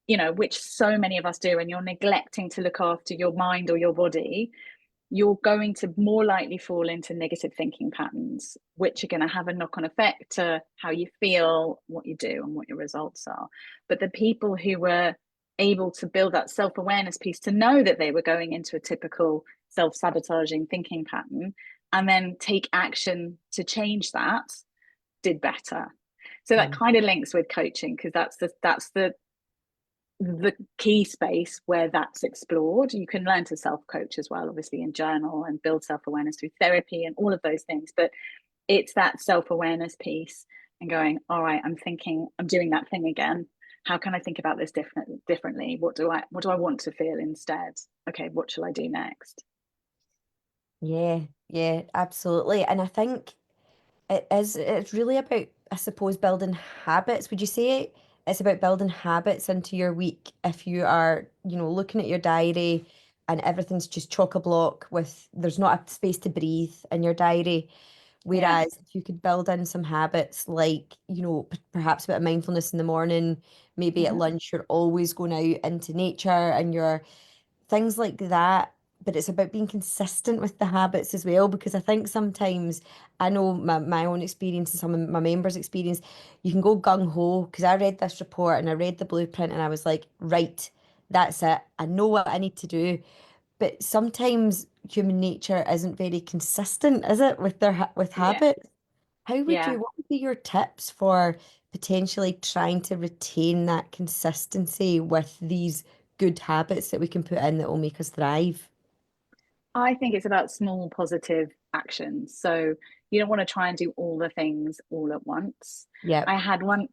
[SPEAKER 2] which so many of us do, and you're neglecting to look after your mind or your body, you're going to more likely fall into negative thinking patterns, which are going to have a knock on effect to how you feel, what you do, and what your results are. But the people who were able to build that self awareness piece to know that they were going into a typical self sabotaging thinking pattern and then take action to change that did better. So that
[SPEAKER 1] Mm.
[SPEAKER 2] kind of links with coaching because that's the key space where that's explored. You can learn to self coach as well, obviously, and journal and build self awareness through therapy and all of those things. But it's that self awareness piece and going, all right, I'm doing that thing again. How can I think about this differently? What do I want to feel instead? Okay, what shall I do next?
[SPEAKER 1] Yeah, yeah, absolutely. And I think it's really about, I suppose, building habits. Would you say it's about building habits into your week if you are, looking at your diary and everything's just chock a block with there's not a space to breathe in your diary.
[SPEAKER 2] Yeah.
[SPEAKER 1] Whereas if you could build in some habits like, perhaps a bit of mindfulness in the morning, maybe at
[SPEAKER 2] Mm-hmm.
[SPEAKER 1] lunch you're always going out into nature and you're things like that. But it's about being consistent with the habits as well, because I think sometimes I know my own experience and some of my members' experience, you can go gung ho because I read this report and I read the blueprint and I was like, right, that's it. I know what I need to do. But sometimes human nature isn't very consistent, is it, with with
[SPEAKER 2] Yeah.
[SPEAKER 1] habits?
[SPEAKER 2] Yeah.
[SPEAKER 1] What would be your tips for potentially trying to retain that consistency with these good habits that we can put in that will make us thrive?
[SPEAKER 2] I think it's about small positive actions. So you don't want to try and do all the things all at once.
[SPEAKER 1] Yep.
[SPEAKER 2] I had one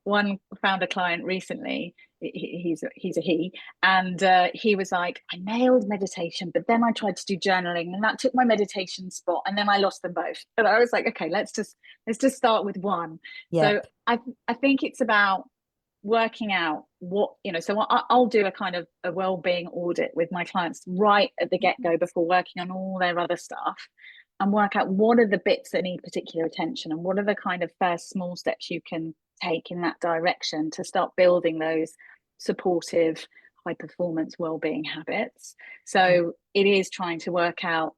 [SPEAKER 2] founder client recently. He's a he, and he was like, I nailed meditation, but then I tried to do journaling, and that took my meditation spot, and then I lost them both. And I was like, okay, let's just start with one. So
[SPEAKER 1] Yep.
[SPEAKER 2] I think it's about working out what so I'll do a kind of a well-being audit with my clients right at the get-go before working on all their other stuff and work out what are the bits that need particular attention and what are the kind of first small steps you can take in that direction to start building those supportive, high performance well-being habits. So it is trying to work out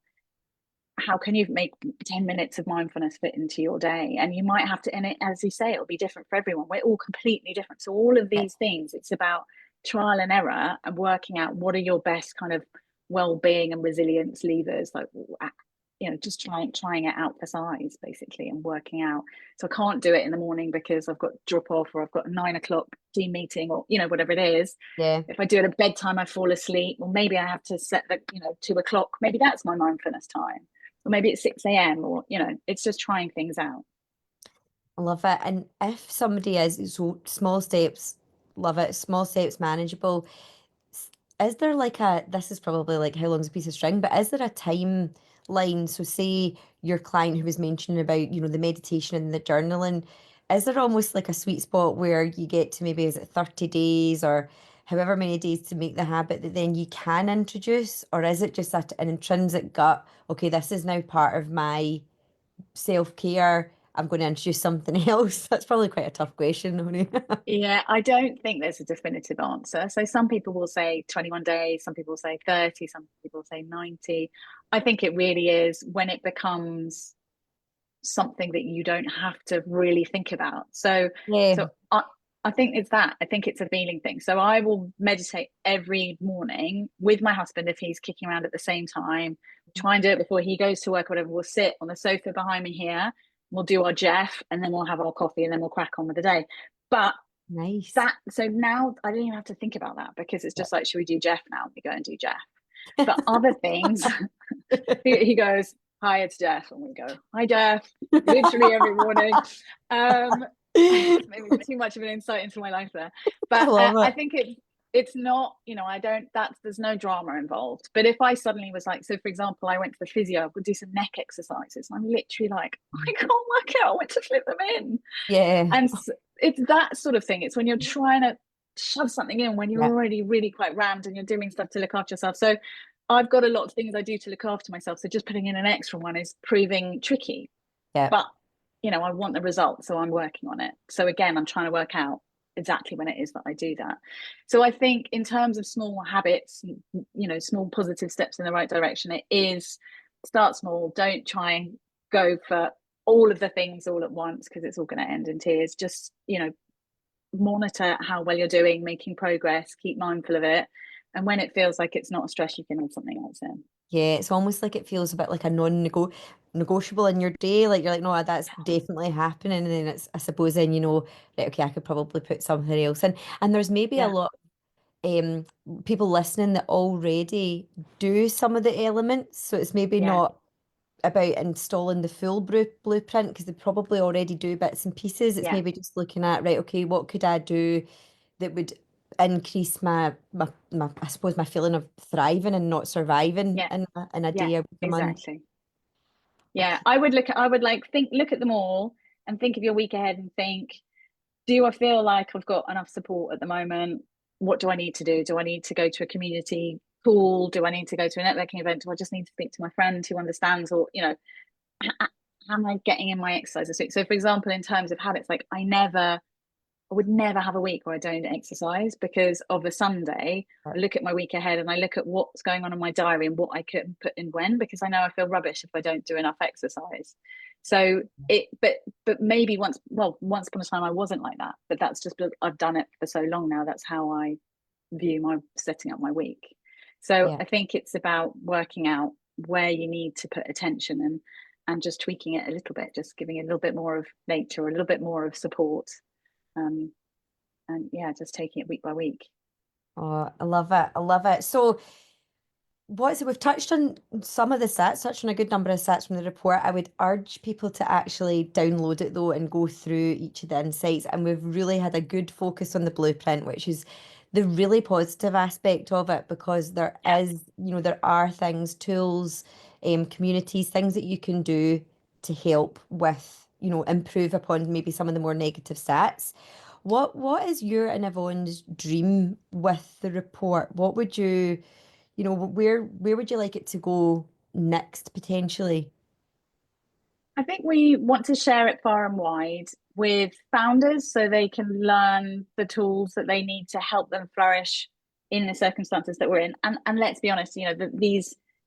[SPEAKER 2] how can you make 10 minutes of mindfulness fit into your day, and you might have to, and it, as you say, it'll be different for everyone. We're all completely different, so all of
[SPEAKER 1] Yeah,
[SPEAKER 2] these things, it's about trial and error and working out what are your best kind of well-being and resilience levers, like, just trying it out for size basically, and working out. So I can't do it in the morning because I've got drop off, or I've got a 9 o'clock team meeting, or whatever it is.
[SPEAKER 1] yeah.
[SPEAKER 2] If I do it at bedtime, I fall asleep. Or maybe I have to set the 2 o'clock, maybe that's my mindfulness time, or maybe it's 6 a.m. or it's just trying things out.
[SPEAKER 1] I love it. And if somebody is, so small steps, love it, small steps manageable. s- Is there like this is probably like how long's a piece of string, but is there a timeline? So say your client who was mentioning about, the meditation and the journaling, is there almost like a sweet spot where you get to maybe, is it 30 days or however many days to make the habit that then you can introduce? Or is it just an intrinsic gut, okay, this is now part of my self-care. I'm going to introduce something else. That's probably quite a tough question, Nonie.
[SPEAKER 2] Yeah, I don't think there's a definitive answer. So some people will say 21 days, some people say 30, some people say 90. I think it really is when it becomes something that you don't have to really think about. So
[SPEAKER 1] Yeah.
[SPEAKER 2] so I think it's that. I think it's a feeling thing. So I will meditate every morning with my husband if he's kicking around at the same time. Try and do it before he goes to work or whatever. We'll sit on the sofa behind me here. We'll do our Jeff, and then we'll have our coffee, and then we'll crack on with the day. But
[SPEAKER 1] Nice.
[SPEAKER 2] that, so now I don't even have to think about that, because it's just like, should we do Jeff now? We go and do Jeff. But other things, he goes, hi, it's Jeff, and we go, hi, Jeff, literally every morning. Maybe too much of an insight into my life there,
[SPEAKER 1] I
[SPEAKER 2] but
[SPEAKER 1] love
[SPEAKER 2] I
[SPEAKER 1] it.
[SPEAKER 2] think it's not, I don't, there's no drama involved. But if I suddenly was like, so for example, I went to the physio, I would do some neck exercises, and I'm literally like, I can't work out, I went to flip them in.
[SPEAKER 1] Yeah.
[SPEAKER 2] And it's that sort of thing. It's when you're trying to shove something in when you're
[SPEAKER 1] Yeah.
[SPEAKER 2] already really quite rammed and you're doing stuff to look after yourself. So I've got a lot of things I do to look after myself. So just putting in an extra one is proving tricky.
[SPEAKER 1] Yeah.
[SPEAKER 2] But I want the result, so I'm working on it. So again, I'm trying to work out exactly when it is that I do that. So I think in terms of small habits, small positive steps in the right direction, it is start small. Don't try and go for all of the things all at once, because it's all going to end in tears. Just, monitor how well you're doing, making progress, keep mindful of it. And when it feels like it's not a stress, you can add something else in.
[SPEAKER 1] Yeah. It's almost like it feels a bit like a non-negotiable in your day. Like you're like, no, that's definitely happening. And then it's, I suppose then, right, okay, I could probably put something else in. And there's maybe a
[SPEAKER 2] Yeah,
[SPEAKER 1] lot um people listening that already do some of the elements. So it's maybe
[SPEAKER 2] yeah,
[SPEAKER 1] not about installing the full blueprint because they probably already do bits and pieces. It's
[SPEAKER 2] yeah,
[SPEAKER 1] maybe just looking at, right, okay, what could I do that would increase my I suppose my feeling of thriving and not surviving
[SPEAKER 2] yeah,
[SPEAKER 1] in a
[SPEAKER 2] yeah,
[SPEAKER 1] day or a month.
[SPEAKER 2] exactly. Yeah,
[SPEAKER 1] Okay.
[SPEAKER 2] I would like look at them all and think of your week ahead and think, do I feel like I've got enough support at the moment? What do I need to do? Do I need to go to a community call? Do I need to go to a networking event? Do I just need to speak to my friend who understands? Or, am I getting in my exercise this week? So, for example, in terms of habits, like I would never have a week where I don't exercise, because of a Sunday, I look at my week ahead and I look at what's going on in my diary and what I can put in when, because I know I feel rubbish if I don't do enough exercise. So but maybe once upon a time I wasn't like that, but that's just, I've done it for so long now. That's how I view my setting up my week. So
[SPEAKER 1] Yeah.
[SPEAKER 2] I think it's about working out where you need to put attention, and just tweaking it a little bit, just giving it a little bit more of nature, a little bit more of support, um, and yeah, just taking it week by week.
[SPEAKER 1] Oh, I love it. I love it. So what is it? We've touched on some of the stats, touched on a good number of stats from the report. I would urge people to actually download it though and go through each of the insights. And we've really had a good focus on the blueprint, which is the really positive aspect of it because there
[SPEAKER 2] Yeah,
[SPEAKER 1] is, there are things, tools, communities, things that you can do to help with, improve upon maybe some of the more negative stats. What is your and Yvonne's dream with the report? What would you where would you like it to go next potentially?
[SPEAKER 2] I think we want to share it far and wide. with founders so they can learn the tools that they need to help them flourish in the circumstances that we're in. And let's be honest,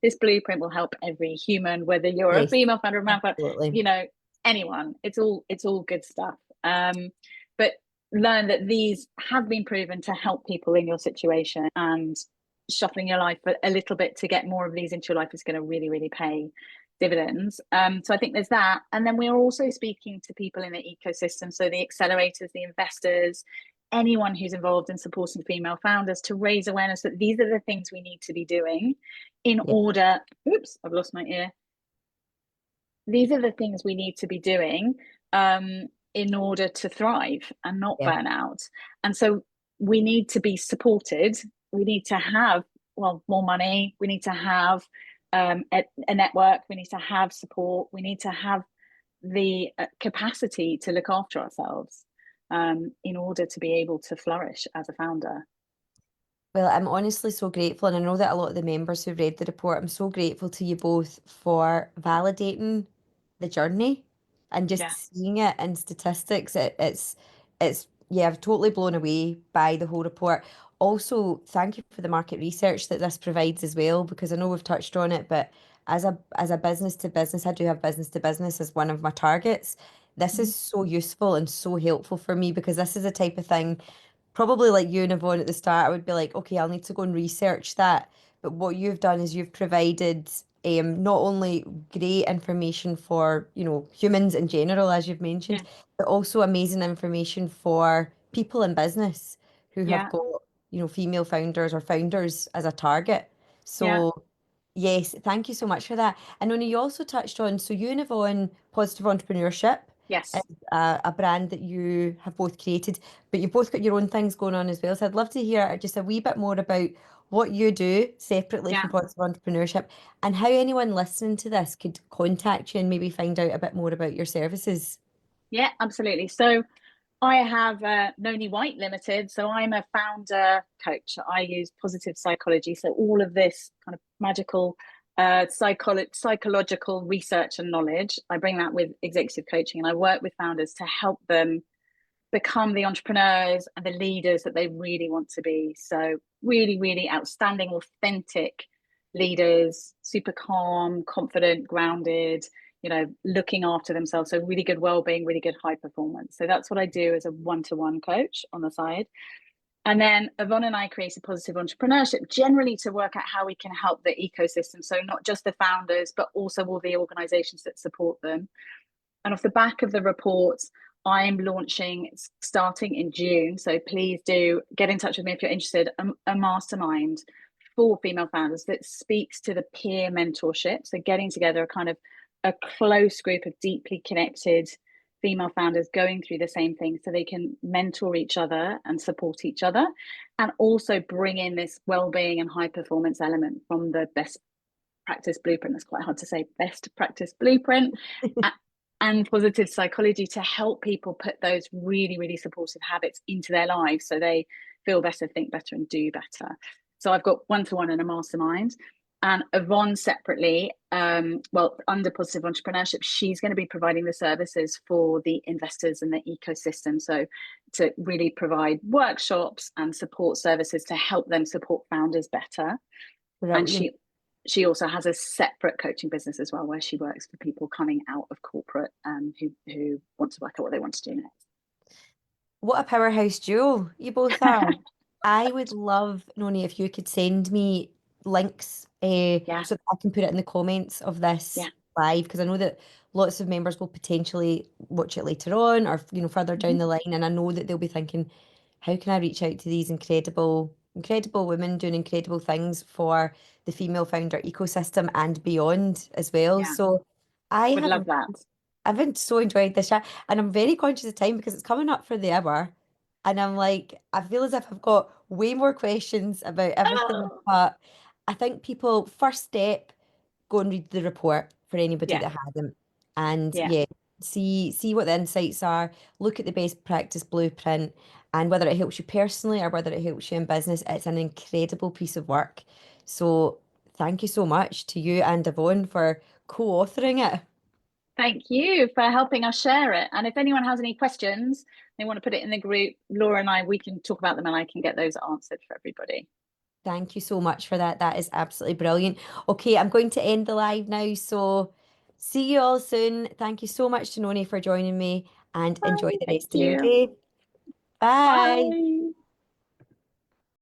[SPEAKER 2] this blueprint will help every human, whether you're a
[SPEAKER 1] Yes,
[SPEAKER 2] female founder or a male founder,
[SPEAKER 1] absolutely.
[SPEAKER 2] anyone. It's all good stuff. But learn that these have been proven to help people in your situation, and shuffling your life a little bit to get more of these into your life is going to really, really pay dividends. So I think there's that. And then we're also speaking to people in the ecosystem, so the accelerators, the investors, anyone who's involved in supporting female founders, to raise awareness that these are the things we need to be doing in
[SPEAKER 1] Yeah,
[SPEAKER 2] order. Oops, I've lost my ear. These are the things we need to be doing in order to thrive and not
[SPEAKER 1] yeah.
[SPEAKER 2] burn out. And so we need to be supported. We need to have, well, more money. We need to have a network. We need to have support. We need to have the capacity to look after ourselves in order to be able to flourish as a founder.
[SPEAKER 1] Well, I'm honestly so grateful, and I know that a lot of the members who read the report, I'm so grateful to you both for validating the journey and just
[SPEAKER 2] Yeah,
[SPEAKER 1] seeing it in statistics. It's yeah, I've totally blown away by the whole report. Also, thank you for the market research that this provides as well, because I know we've touched on it, but as a business to business, I do have business to business as one of my targets. This
[SPEAKER 2] mm-hmm.
[SPEAKER 1] is so useful and so helpful for me because this is the type of thing probably like you and Yvonne at the start, I would be like, okay, I'll need to go and research that. But what you've done is you've provided not only great information for, humans in general, as you've mentioned,
[SPEAKER 2] Yeah,
[SPEAKER 1] but also amazing information for people in business who have
[SPEAKER 2] yeah,
[SPEAKER 1] got, female founders or founders as a target.
[SPEAKER 2] yeah,
[SPEAKER 1] So yes, thank you so much for that. And Oni, you also touched on, so you and Yvonne, Positive Entrepreneurship is
[SPEAKER 2] yes,
[SPEAKER 1] a brand that you have both created, but you've both got your own things going on as well. So I'd love to hear just a wee bit more about what you do separately
[SPEAKER 2] yeah.
[SPEAKER 1] from Positive Entrepreneurship and how anyone listening to this could contact you and maybe find out a bit more about your services.
[SPEAKER 2] Yeah, absolutely. So I have Nonie White Limited. So I'm a founder coach. I use positive psychology. So all of this kind of magical psychological research and knowledge, I bring that with executive coaching, and I work with founders to help them become the entrepreneurs and the leaders that they really want to be. So really, really outstanding, authentic leaders, super calm, confident, grounded, looking after themselves. So really good well-being, really good high performance. So that's what I do as a one-to-one coach on the side. And then Yvonne and I created Positive Entrepreneurship generally to work out how we can help the ecosystem. So not just the founders, but also all the organizations that support them. And off the back of the reports, I'm launching starting in June. So please do get in touch with me if you're interested. A mastermind for female founders that speaks to the peer mentorship. So getting together a kind of a close group of deeply connected female founders going through the same thing so they can mentor each other and support each other, and also bring in this well-being and high performance element from the best practice blueprint. That's quite hard to say, best practice blueprint, and positive psychology to help people put those really, really supportive habits into their lives so they feel better, think better, and do better. So I've got one-to-one and a mastermind. And Yvonne separately, under Positive Entrepreneurship, she's going to be providing the services for the investors and the ecosystem. So to really provide workshops and support services to help them support founders better. And
[SPEAKER 1] Brilliant.
[SPEAKER 2] she also has a separate coaching business as well, where she works for people coming out of corporate who want to work out what they want to do next.
[SPEAKER 1] What a powerhouse duo you both are. I would love, Noni, if you could send me links
[SPEAKER 2] Yeah,
[SPEAKER 1] so that I can put it in the comments of this
[SPEAKER 2] yeah,
[SPEAKER 1] live, because I know that lots of members will potentially watch it later on or, further
[SPEAKER 2] mm-hmm.
[SPEAKER 1] down the line. And I know that they'll be thinking, how can I reach out to these incredible, incredible women doing incredible things for the female founder ecosystem and beyond as well.
[SPEAKER 2] Yeah.
[SPEAKER 1] So I
[SPEAKER 2] Would
[SPEAKER 1] have
[SPEAKER 2] love that.
[SPEAKER 1] I've been so enjoyed this chat, and I'm very conscious of time because it's coming up for the hour. And I'm like, I feel as if I've got way more questions about everything,
[SPEAKER 2] Oh,
[SPEAKER 1] but I think people, first step, go and read the report for anybody
[SPEAKER 2] yeah,
[SPEAKER 1] that hasn't. And
[SPEAKER 2] yeah,
[SPEAKER 1] yeah, see what the insights are, look at the best practice blueprint, and whether it helps you personally or whether it helps you in business, it's an incredible piece of work. So thank you so much to you and Yvonne for co-authoring it.
[SPEAKER 2] Thank you for helping us share it. And if anyone has any questions, they want to put it in the group, Laura and I, we can talk about them and I can get those answered for everybody.
[SPEAKER 1] Thank you so much for that. That is absolutely brilliant. Okay, I'm going to end the live now. So see you all soon. Thank you so much to Noni for joining me and enjoy
[SPEAKER 2] Bye.
[SPEAKER 1] the
[SPEAKER 2] Thank
[SPEAKER 1] rest of your
[SPEAKER 2] you.
[SPEAKER 1] day. Bye.
[SPEAKER 2] Bye.